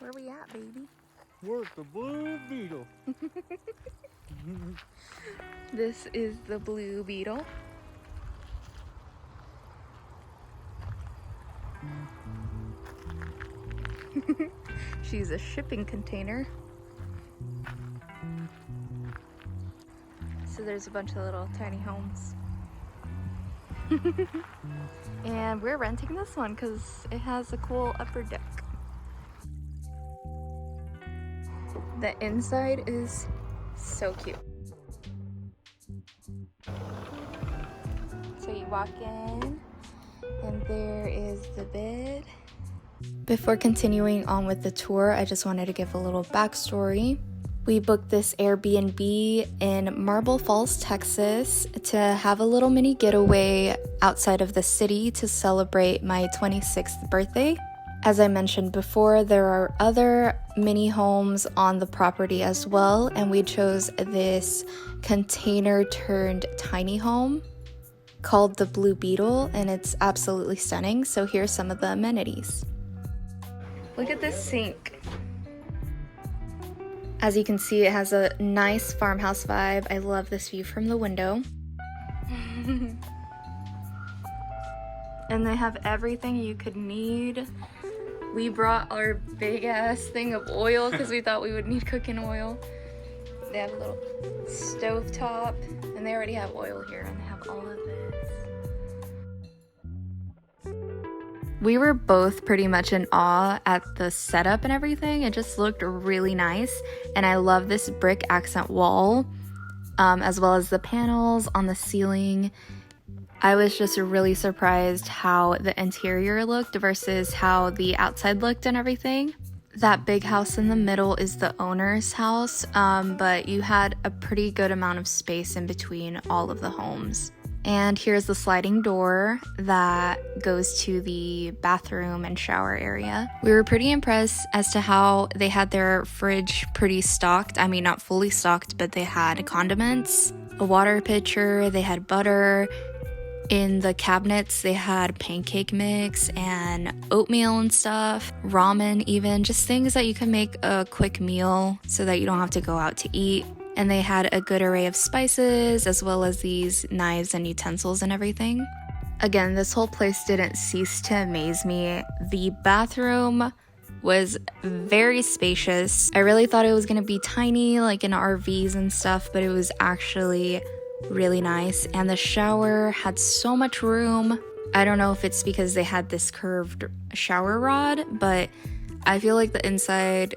Where we at, baby? We're at the Blue Beetle. This is the Blue Beetle. She's a shipping container. So there's a bunch of little tiny homes. And we're renting this one because it has a cool upper deck. The inside is so cute. So you walk in and there is the bed. Before continuing on with the tour, I just wanted to give a little backstory. We booked this Airbnb in Marble Falls, Texas to have a little mini getaway outside of the city to celebrate my 26th birthday. As I mentioned before, there are other mini homes on the property as well, and we chose this container turned tiny home called the Blue Beetle, and it's absolutely stunning. So here's some of the amenities. Look at this sink. As you can see, it has a nice farmhouse vibe. I love this view from the window. And they have everything you could need. We brought our big ass thing of oil because we thought we would need cooking oil. They have a little stove top, and they already have oil here, and they have all of this. We were both pretty much in awe at the setup and everything. It just looked really nice, and I love this brick accent wall, as well as the panels on the ceiling. I was just really surprised how the interior looked versus how the outside looked and everything. That big house in the middle is the owner's house, but you had a pretty good amount of space in between all of the homes. And here's the sliding door that goes to the bathroom and shower area. We were pretty impressed as to how they had their fridge pretty stocked. I mean, not fully stocked, but they had condiments, a water pitcher, they had butter. In the cabinets, they had pancake mix and oatmeal and stuff, ramen even, just things that you can make a quick meal so that you don't have to go out to eat. And they had a good array of spices as well as these knives and utensils and everything. Again, this whole place didn't cease to amaze me. The bathroom was very spacious. I really thought it was gonna be tiny, like in RVs and stuff, but it was actually really nice. And the shower had so much room. I don't know if it's because they had this curved shower rod, but I feel like the inside,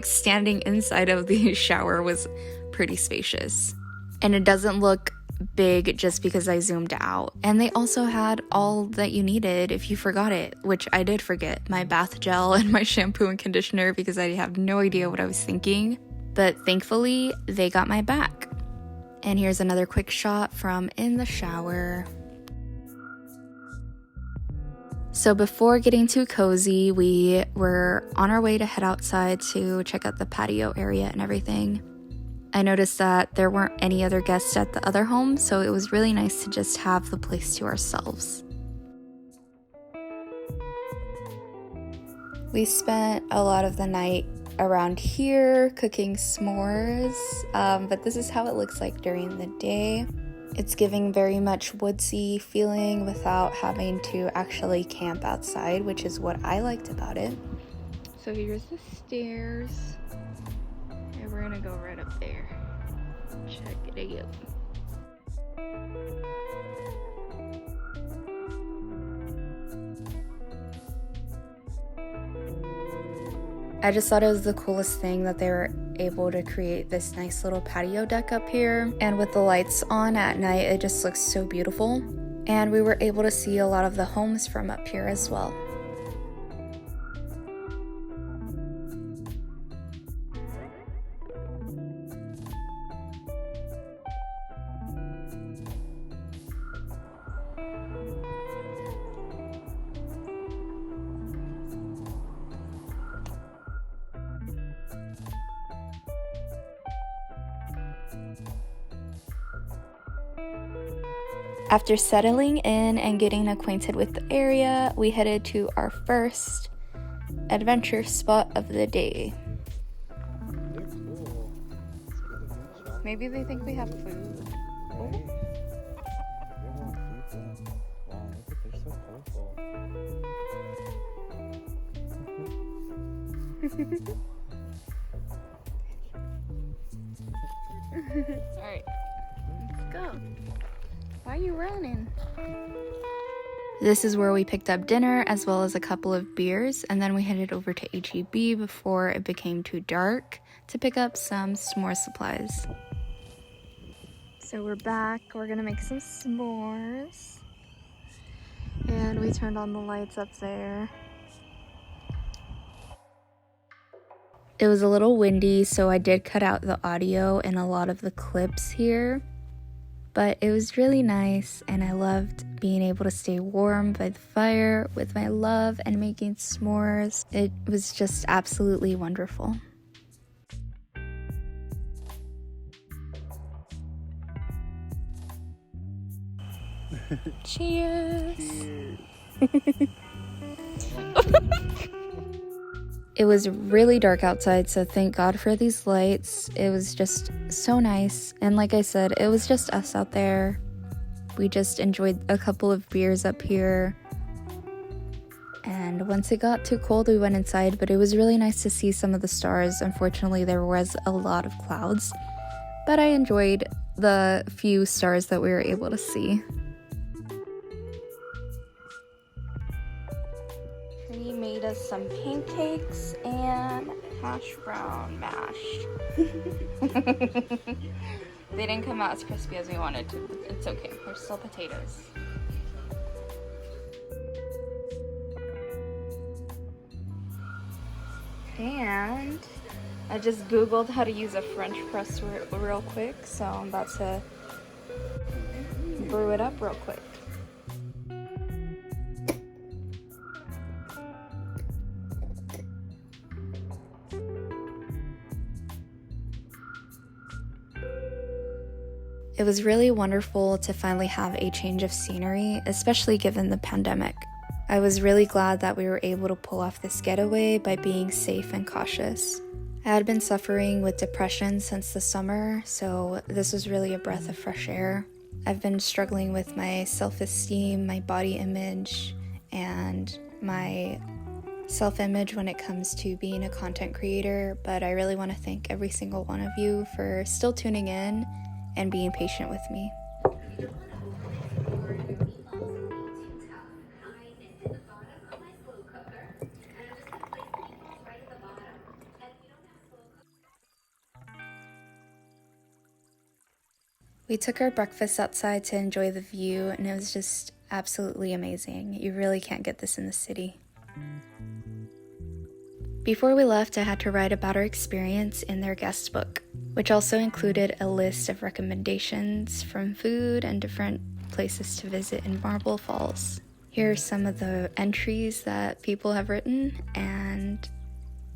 standing inside of the shower was pretty spacious. And it doesn't look big just because I zoomed out. And they also had all that you needed if you forgot it, which I did forget, my bath gel and my shampoo and conditioner because I have no idea what I was thinking. But thankfully, they got my back. And here's another quick shot from in the shower. So before getting too cozy, we were on our way to head outside to check out the patio area and everything. I noticed that there weren't any other guests at the other home, so it was really nice to just have the place to ourselves. We spent a lot of the night around here cooking s'mores, but this is how it looks like during the day. It's giving very much woodsy feeling without having to actually camp outside, which is what I liked about it. So here's the stairs, and we're gonna go right up there. Check it out. I just thought it was the coolest thing that they were able to create this nice little patio deck up here. And with the lights on at night, it just looks so beautiful. And we were able to see a lot of the homes from up here as well. After settling in and getting acquainted with the area, we headed to our first adventure spot of the day. They're cool. Maybe they think we have food. Right? They want people. Wow, look at, they're so colorful. Alright, let's go. Why are you running? This is where we picked up dinner as well as a couple of beers, and then we headed over to H-E-B before it became too dark to pick up some s'more supplies. So we're back. We're gonna make some s'mores. And we turned on the lights up there. It was a little windy, so I did cut out the audio in a lot of the clips here. But it was really nice, and I loved being able to stay warm by the fire with my love and making s'mores. It was just absolutely wonderful. Cheers! Cheers. It was really dark outside, so thank God for these lights. It was just so nice. And like I said, it was just us out there. We just enjoyed a couple of beers up here. And once it got too cold, we went inside, but it was really nice to see some of the stars. Unfortunately, there was a lot of clouds, but I enjoyed the few stars that we were able to see. We made us some pancakes and hash brown mash. They didn't come out as crispy as we wanted to, but it's okay. They're still potatoes. And I just Googled how to use a French press real quick, so I'm about to brew it up real quick. It was really wonderful to finally have a change of scenery, especially given the pandemic. I was really glad that we were able to pull off this getaway by being safe and cautious. I had been suffering with depression since the summer, so this was really a breath of fresh air. I've been struggling with my self-esteem, my body image, and my self-image when it comes to being a content creator, but I really want to thank every single one of you for still tuning in and being patient with me. We took our breakfast outside to enjoy the view, and it was just absolutely amazing. You really can't get this in the city. Before we left, I had to write about our experience in their guest book, which also included a list of recommendations from food and different places to visit in Marble Falls. Here are some of the entries that people have written, and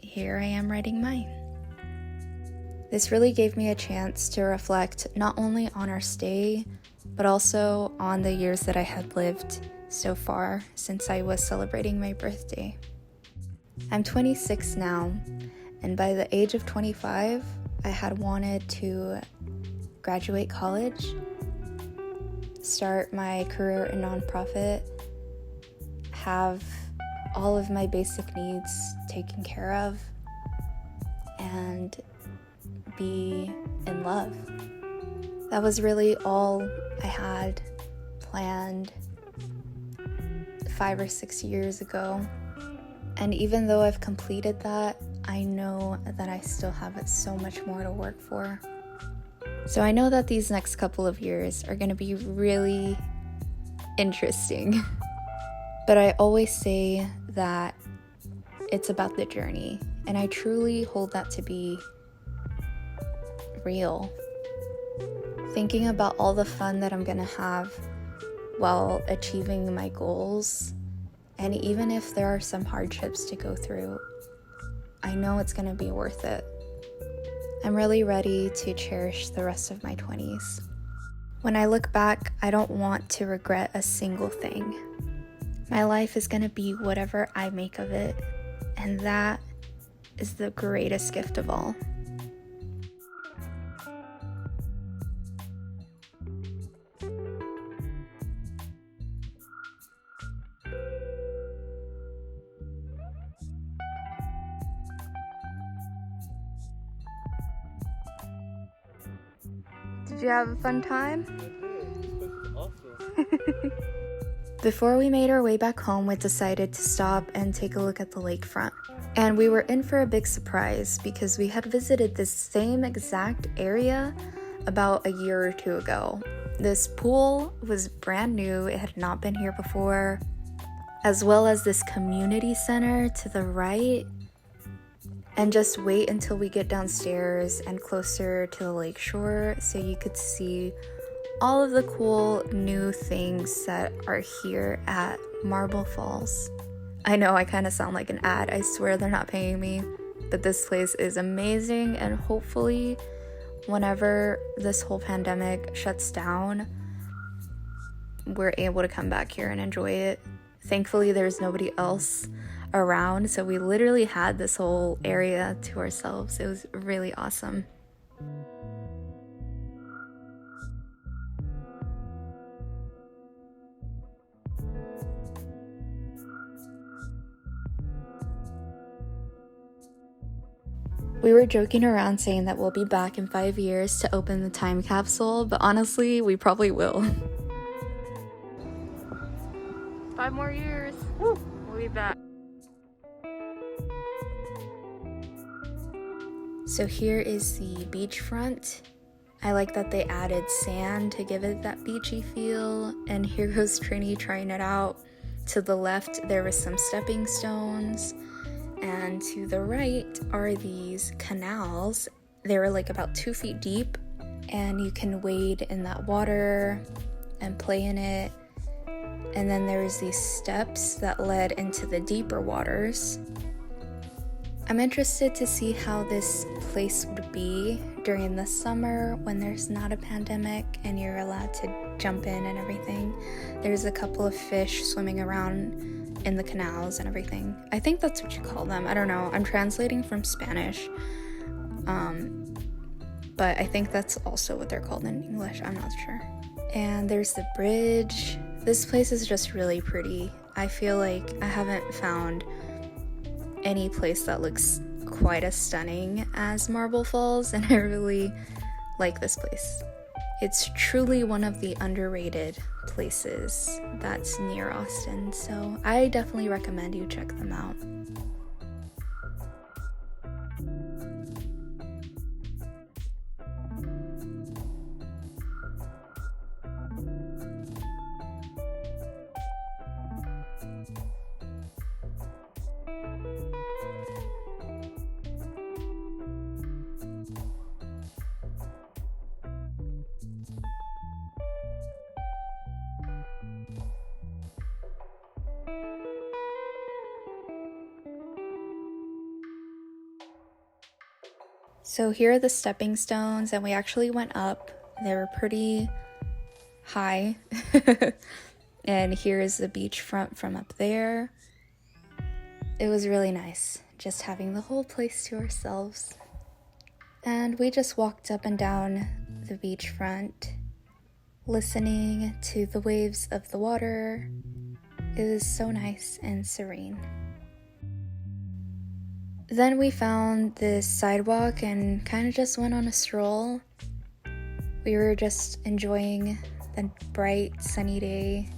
here I am writing mine. This really gave me a chance to reflect not only on our stay, but also on the years that I had lived so far since I was celebrating my birthday. I'm 26 now, and by the age of 25, I had wanted to graduate college, start my career in nonprofit, have all of my basic needs taken care of, and be in love. That was really all I had planned 5 or 6 years ago. And even though I've completed that, I know that I still have so much more to work for. So I know that these next couple of years are going to be really interesting. But I always say that it's about the journey, and I truly hold that to be real. Thinking about all the fun that I'm going to have while achieving my goals, and even if there are some hardships to go through, I know it's going to be worth it. I'm really ready to cherish the rest of my 20s. When I look back, I don't want to regret a single thing. My life is going to be whatever I make of it, And that is the greatest gift of all. Did you have a fun time? I did. This place is awesome. Before we made our way back home, we decided to stop and take a look at the lakefront. And we were in for a big surprise because we had visited this same exact area about a year or two ago. This pool was brand new, it had not been here before, as well as this community center to the right. And just wait until we get downstairs and closer to the lakeshore so you could see all of the cool new things that are here at Marble Falls. I know I kind of sound like an ad, I swear they're not paying me, but this place is amazing, and hopefully whenever this whole pandemic shuts down, we're able to come back here and enjoy it. Thankfully there's nobody else around, so we literally had this whole area to ourselves. It was really awesome. We were joking around saying that we'll be back in 5 years to open the time capsule, but honestly, we probably will. 5 more years. Woo! We'll be back. So here is the beachfront. I like that they added sand to give it that beachy feel. And here goes Trini trying it out. To the left, there was some stepping stones. And to the right are these canals. They were like about 2 feet deep. And you can wade in that water and play in it. And then there's these steps that led into the deeper waters. I'm interested to see how this place would be during the summer when there's not a pandemic and you're allowed to jump in and everything. There's a couple of fish swimming around in the canals and everything. I think that's what you call them. I don't know. I'm translating from Spanish. But I think that's also what they're called in English. I'm not sure. And there's the bridge. This place is just really pretty. I feel like I haven't found any place that looks quite as stunning as Marble Falls, and I really like this place. It's truly one of the underrated places that's near Austin, so I definitely recommend you check them out. So here are the stepping stones, and we actually went up. They were pretty high. And here is the beachfront from up there. It was really nice, just having the whole place to ourselves. And we just walked up and down the beachfront, listening to the waves of the water. It was so nice and serene. Then we found this sidewalk and kind of just went on a stroll. We were just enjoying the bright, sunny day.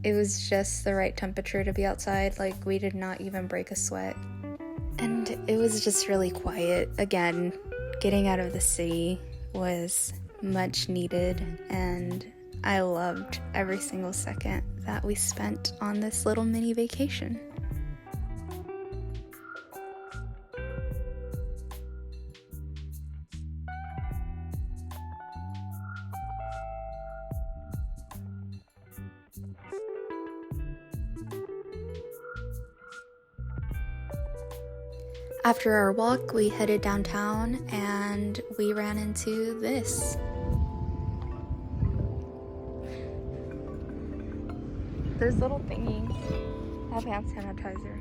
It was just the right temperature to be outside, like we did not even break a sweat. And it was just really quiet. Again, getting out of the city was much needed, and I loved every single second that we spent on this little mini vacation. After our walk, we headed downtown and we ran into this. There's little thingies. Have hand sanitizer.